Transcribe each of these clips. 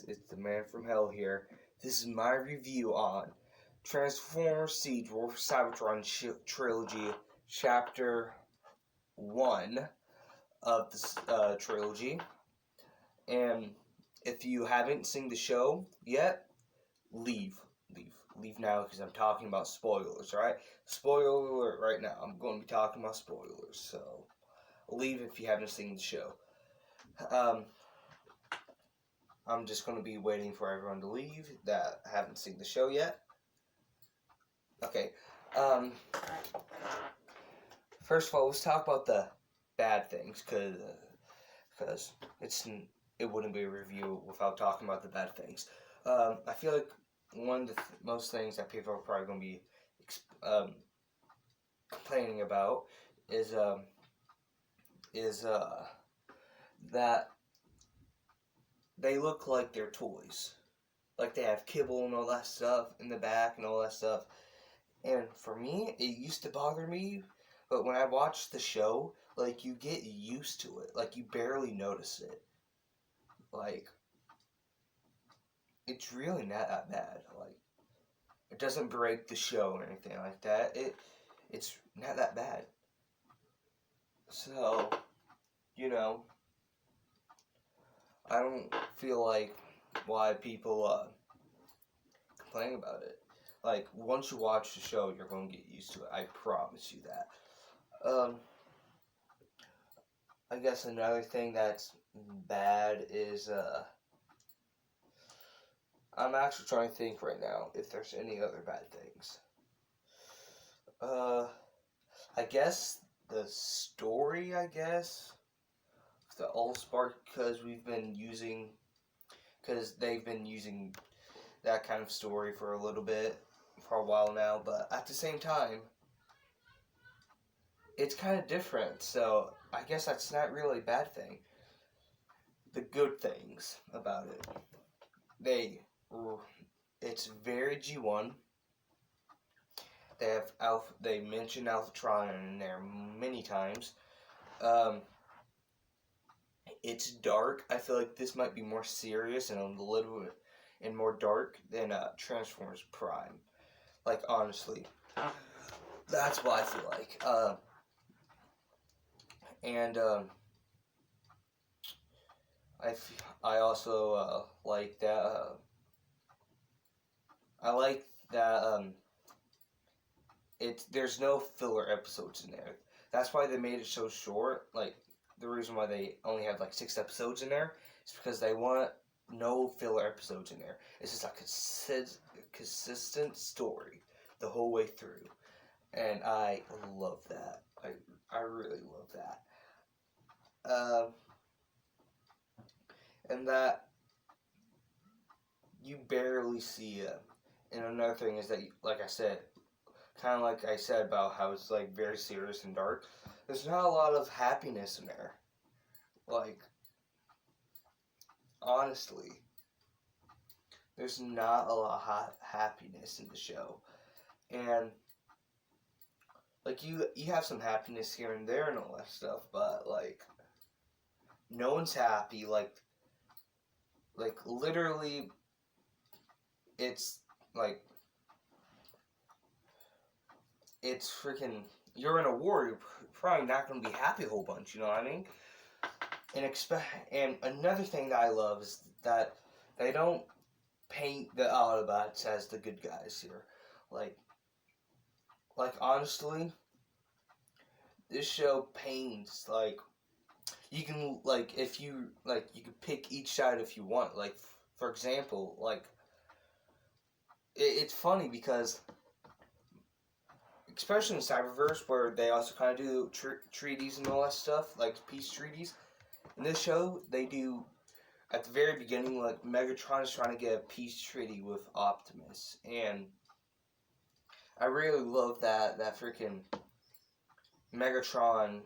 guys, it's the man from hell here. This is my review on Transformers Seige Wfc Cybertron Trilogy, Chapter 1 of this trilogy. And if you haven't seen the show yet, leave now, because I'm talking about spoilers, alright? Spoiler alert right now. I'm going to be talking about spoilers, so leave if you haven't seen the show. I'm just going to be waiting for everyone to leave that haven't seen the show yet. Okay. First of all, let's talk about the bad things, because it wouldn't be a review without talking about the bad things. I feel like one of the most things that people are probably going to be complaining about is that they look like they're toys. Like they have kibble and all that stuff in the back and all that stuff. And for me, it used to bother me, but when I watched the show, like, you get used to it. Like, you barely notice it. Like, it's really not that bad. Like, it doesn't break the show or anything like that. It's not that bad. So, I don't feel like why people complain about it. Like, once you watch the show, you're going to get used to it. I promise you that. I guess another thing that's bad is, I'm actually trying to think right now if there's any other bad things. I guess the story, the Allspark, because they've been using that kind of story for a while now, but at the same time, it's kind of different, so I guess that's not really a bad thing. The good things about it, it's very G1. They mention Alphatron in there many times. It's dark. I feel like this might be more serious and a little bit and more dark than Transformers Prime. Like, honestly, that's what I feel like. I also like that. I like that. There's no filler episodes in there. That's why they made it so short. Like, the reason why they only have like 6 episodes in there is because they want no filler episodes in there. It's just a consistent story the whole way through, and I love that. I really love that. And that you barely see it. And another thing is that, like I said, kind of like I said about how it's like very serious and dark, there's not a lot of happiness in there. Like, honestly, there's not a lot of happiness in the show. And like, you have some happiness here and there and all that stuff, but like, no one's happy. Like literally, it's like, it's freaking, you're in a war, you're probably not going to be happy a whole bunch, you know what I mean? And another thing that I love is that they don't paint the Autobots as the good guys here. Like honestly, this show paints, like, you can, like, if you, like, you can pick each side if you want. Like, for example, like, it's funny because, especially in Cyberverse, where they also kind of do treaties and all that stuff, like peace treaties. In this show, they do, at the very beginning, like, Megatron is trying to get a peace treaty with Optimus, and I really love that freaking Megatron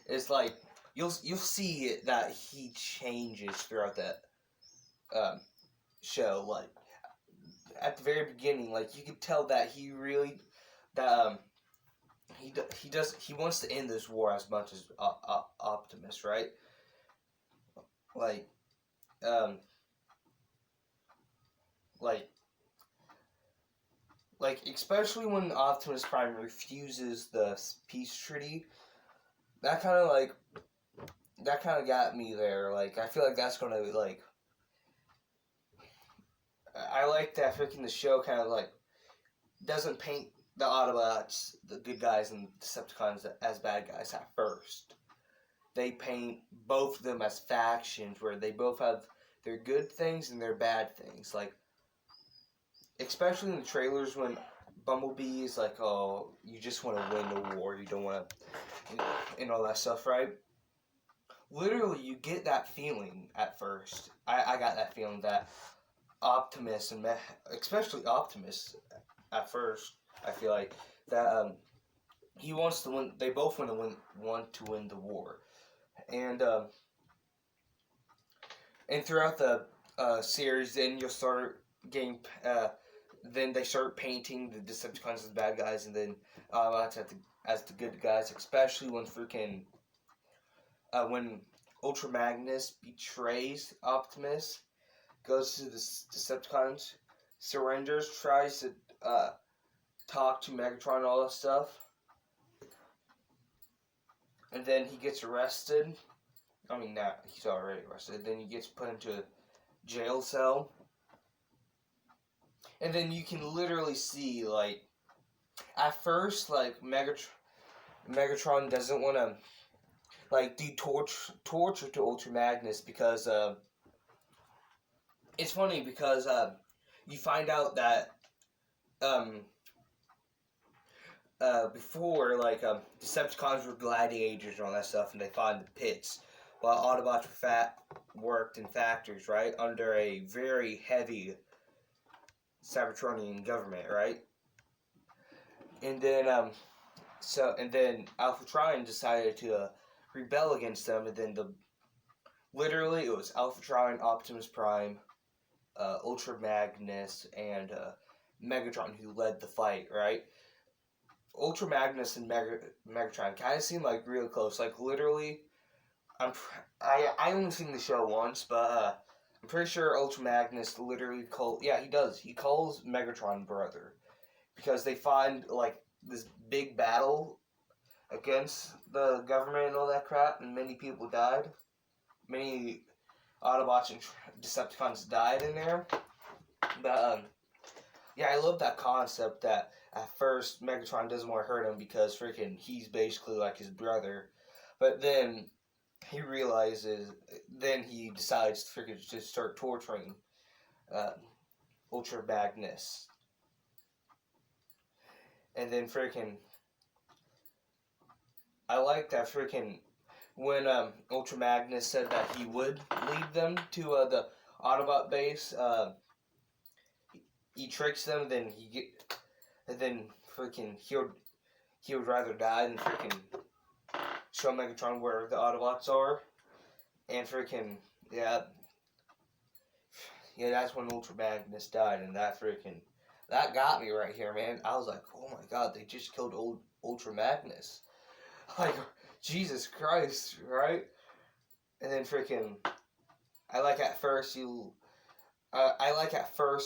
is like, you'll see that he changes throughout that show. Like, at the very beginning, like, you could tell that he really he wants to end this war as much as Optimus, right? Like, especially when Optimus Prime refuses the peace treaty, that kind of got me there. Like, I feel like that's gonna, like, I like that freaking the show kind of, like, doesn't paint the Autobots, the good guys, and Decepticons as bad guys at first. They paint both of them as factions where they both have their good things and their bad things. Like, especially in the trailers when Bumblebee is like, oh, you just want to win the war, you don't want to, and all that stuff, right? Literally, you get that feeling at first. I got that feeling that Optimus, and especially Optimus, at first, I feel like, that he wants to win, they both want to win the war. And throughout the series, then you'll start getting, then they start painting the Decepticons as bad guys, and then as the good guys, especially when when Ultra Magnus betrays Optimus, goes to the Decepticons, surrenders, tries to talk to Megatron and all that stuff, and then he gets arrested. I mean, he's already arrested. Then he gets put into a jail cell. And then you can literally see, like, at first, like, Megatron doesn't want to, like, do torture to Ultra Magnus because, it's funny because, you find out that, before, like, Decepticons were gladiators and all that stuff, and they fought in the pits, while Autobots worked in factories, right, under a very heavy Cybertronian government, right? And then, Alpha Trion decided to rebel against them, and then literally, it was Alpha Trion, Optimus Prime, Ultra Magnus, and Megatron who led the fight, right? Ultra Magnus and Megatron kind of seem like real close. Like, literally, I only seen the show once, but I'm pretty sure Ultra Magnus literally he does. He calls Megatron brother because they find, like, this big battle against the government and all that crap, and many people died. Many Autobots and Decepticons died in there. But yeah, I love that concept that at first Megatron doesn't want to hurt him because freaking he's basically like his brother, but then he realizes, then he decides to freaking just start torturing Ultra Magnus. And then freaking, I like that freaking, when Ultra Magnus said that he would lead them to the Autobot base, he tricks them, and then freaking he would rather die than freaking show Megatron where the Autobots are, and freaking yeah, that's when Ultra Magnus died, and that got me right here, man. I was like, oh my god, they just killed Ultra Magnus, like, Jesus Christ, right? And then freaking, I like at first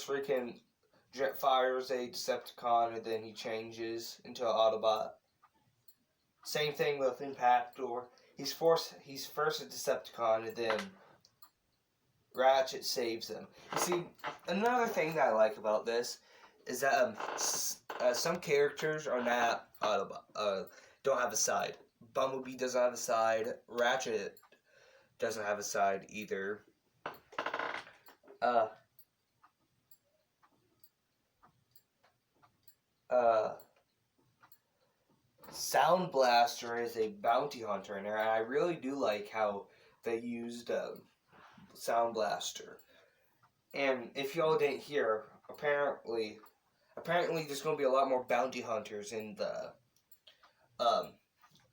freaking Jet fires a Decepticon, and then he changes into an Autobot. Same thing with Impactor. He's first a Decepticon, and then Ratchet saves him. You see, another thing that I like about this is that some characters are not Autobot. Don't have a side. Bumblebee doesn't have a side. Ratchet doesn't have a side either. Sound Blaster is a bounty hunter in there, and I really do like how they used Sound Blaster. And if y'all didn't hear, apparently there's going to be a lot more bounty hunters in the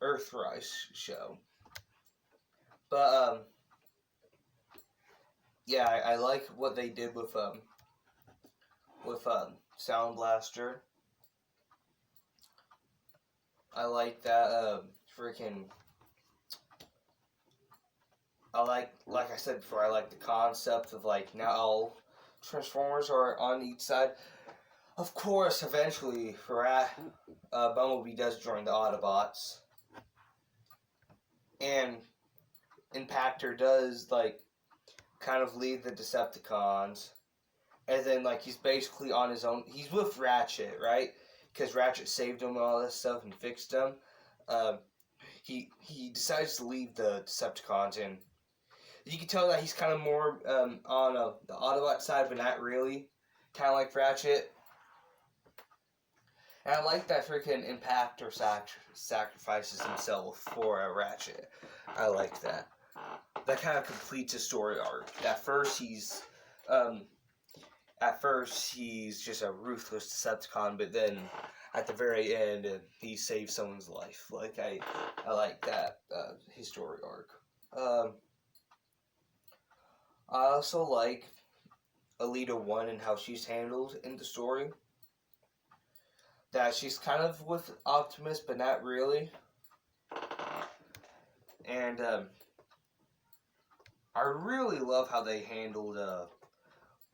Earthrise show. But yeah, I like what they did with Sound Blaster. I like that freaking. I like I said before, I like the concept of, like, now all Transformers are on each side. Of course, eventually, Bumblebee does join the Autobots. And Impactor does, like, kind of lead the Decepticons. And then, like, he's basically on his own. He's with Ratchet, right? Because Ratchet saved him and all this stuff and fixed him. He decides to leave the Decepticons, and you can tell that he's kind of more on the Autobot side, but not really. Kind of like Ratchet. And I like that freaking Impactor sacrifices himself for a Ratchet. I like that. That kind of completes his story arc. At first he's just a ruthless Decepticon, but then at the very end he saves someone's life. Like I like that his story arc. I also like Alita 1 and how she's handled in the story. That she's kind of with Optimus, but not really. And I really love how they handled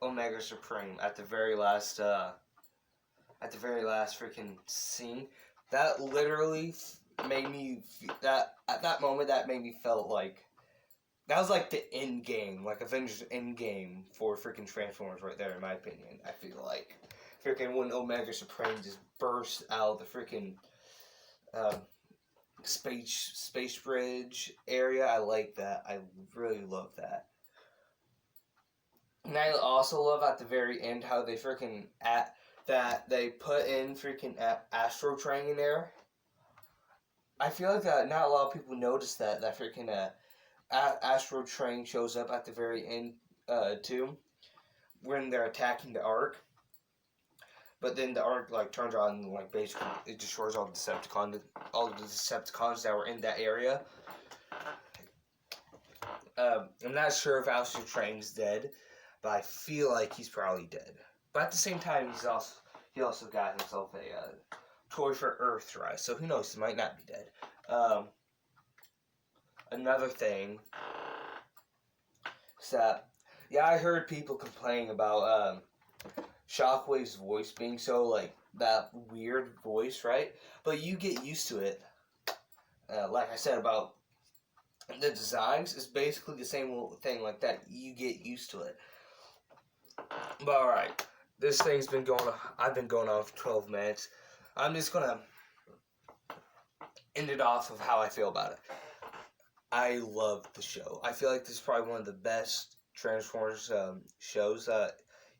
Omega Supreme at the very last freaking scene. That literally made me at that moment that made me felt like that was like the end game, like Avengers end game for freaking Transformers right there, in my opinion. I feel like freaking when Omega Supreme just burst out the freaking space bridge area. I like that. I really love that. And I also love at the very end how they freaking that they put in freaking Astro Train in there. I feel like that not a lot of people notice that freaking Astro Train shows up at the very end too, when they're attacking the Ark. But then the Ark like turns on and like basically it destroys all the Decepticons that were in that area. I'm not sure if Astro Train's dead, but I feel like he's probably dead. But at the same time, he also got himself a toy for Earthrise, so who knows? He might not be dead. Another thing is that I heard people complaining about Shockwave's voice being so like that weird voice, right? But you get used to it. Like I said about the designs, is basically the same thing like that. You get used to it. But alright, this thing's been going on. I've been going on for 12 minutes. I'm just gonna end it off of how I feel about it. I love the show. I feel like this is probably one of the best Transformers shows that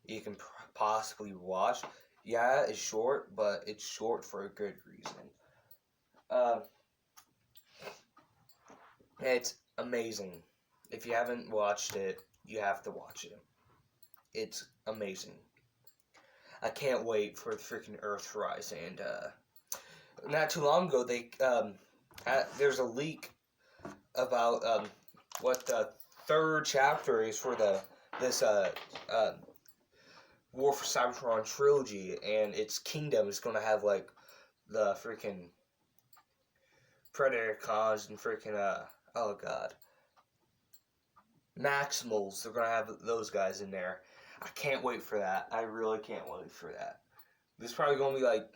you can possibly watch. Yeah, it's short, but it's short for a good reason. It's amazing. If you haven't watched it, you have to watch it. It's amazing. I can't wait for the freaking Earthrise. And not too long ago, there's a leak about what the third chapter is for this War for Cybertron trilogy, and its kingdom is going to have like the freaking Predacons and freaking oh god, Maximals. They're going to have those guys in there. I can't wait for that. I really can't wait for that. This is probably going to be like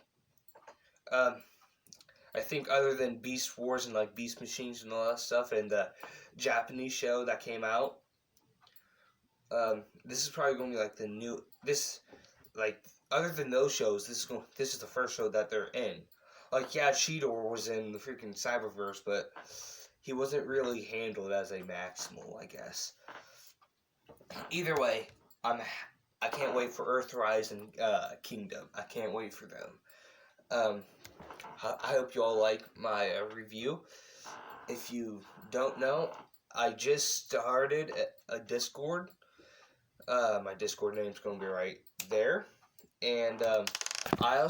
I think other than Beast Wars and like Beast Machines and all that stuff and the Japanese show that came out, this is probably going to be like the new, other than those shows, this is the first show that they're in. Like, yeah, Cheetor was in the freaking Cyberverse, but he wasn't really handled as a Maximal, I guess. Either way, I can't wait for Earthrise and Kingdom. I can't wait for them. I hope you all like my review. If you don't know, I just started a Discord. My Discord name's going to be right there. And I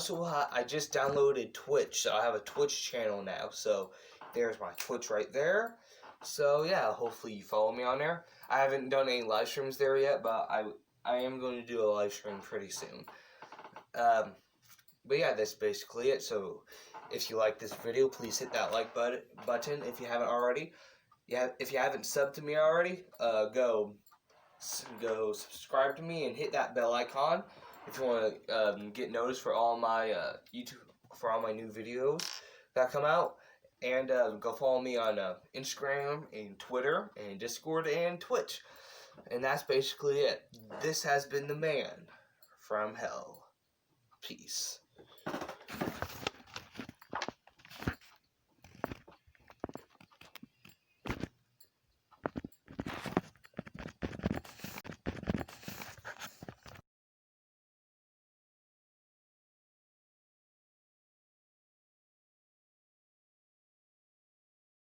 just downloaded Twitch, so I have a Twitch channel now. So there's my Twitch right there. So yeah, hopefully you follow me on there. I haven't done any live streams there yet, but I am going to do a live stream pretty soon. But yeah, that's basically it. So if you like this video, please hit that like button if you haven't already. Yeah, if you haven't subbed to me already, go go subscribe to me and hit that bell icon if you want to get notice for all my new videos that come out. And go follow me on Instagram and Twitter and Discord and Twitch. And that's basically it. This has been the man from hell. Peace.